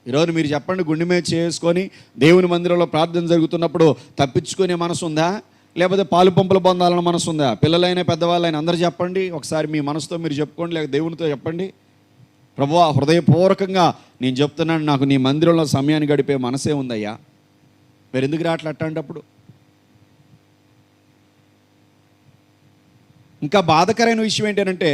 ఈరోజు మీరు చెప్పండి, గుండె మీద చేసుకొని దేవుని మందిరంలో ప్రార్థన జరుగుతున్నప్పుడు తప్పించుకునే మనసు ఉందా, లేకపోతే పాలు పంపులు పొందాలన్న మనసు ఉందా? పిల్లలైనా పెద్దవాళ్ళైనా అందరూ చెప్పండి, ఒకసారి మీ మనసుతో మీరు చెప్పుకోండి, లేక దేవునితో చెప్పండి, ప్రభువా హృదయపూర్వకంగా నేను చెప్తున్నాను, నాకు నీ మందిరంలో సమయాన్ని గడిపే మనసే ఉందయ్యా. మీరు ఎందుకు రావట్లేటప్పుడు? ఇంకా బాధకరమైన విషయం ఏంటంటే,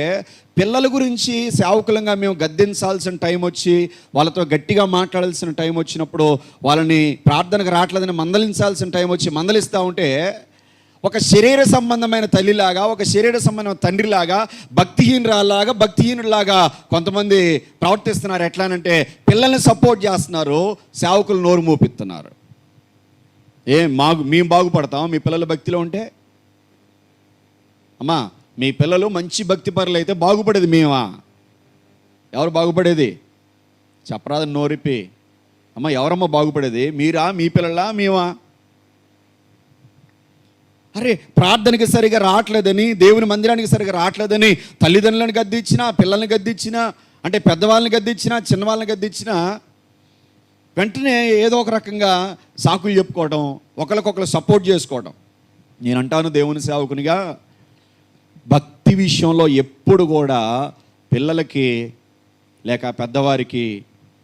పిల్లల గురించి సేవకులంగా మేము గద్దించాల్సిన టైం వచ్చి, వాళ్ళతో గట్టిగా మాట్లాడాల్సిన టైం వచ్చినప్పుడు, వాళ్ళని ప్రార్థనకు రావట్లేదని మందలించాల్సిన టైం వచ్చి మందలిస్తూ ఉంటే, ఒక శరీర సంబంధమైన తల్లిలాగా, ఒక శరీర సంబంధమైన తండ్రిలాగా, భక్తిహీనులాగా కొంతమంది ప్రవర్తిస్తున్నారు. ఎట్లానంటే పిల్లల్ని సపోర్ట్ చేస్తున్నారు, సేవకులు నోరు మూపిస్తున్నారు. మేము బాగుపడతాం మీ పిల్లల భక్తిలో ఉంటే? అమ్మా, మీ పిల్లలు మంచి భక్తి పరులు అయితే బాగుపడేది మేమా? ఎవరు బాగుపడేది? చెప్పరాదు నోరిపి. అమ్మ, ఎవరమ్మా బాగుపడేది? మీరా, మీ పిల్లలా, మేమా? అరే, ప్రార్థనకి సరిగా రావట్లేదని, దేవుని మందిరానికి సరిగా రావట్లేదని తల్లిదండ్రులను గద్దించినా, పిల్లల్ని గద్దించినా, అంటే పెద్దవాళ్ళని గద్దించినా, చిన్నవాళ్ళని గద్దించినా, వెంటనే ఏదో ఒక రకంగా సాకులు చెప్పుకోవడం, ఒకరికొకరు సపోర్ట్ చేసుకోవడం. నేనంటాను దేవుని సేవకునిగా, భక్తి విషయంలో ఎప్పుడు కూడా పిల్లలకి లేక పెద్దవారికి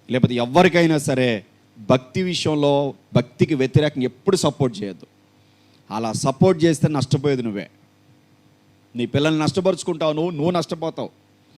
లేకపోతే ఎవరికైనా సరే భక్తి విషయంలో భక్తికి వ్యతిరేకంగా ఎప్పుడు సపోర్ట్ చేయొద్దు. అలా సపోర్ట్ చేస్తే నష్టపోయేది నువ్వే. నీ పిల్లల్ని నష్టపరుచుకుంటావు, నువ్వు నష్టపోతావు.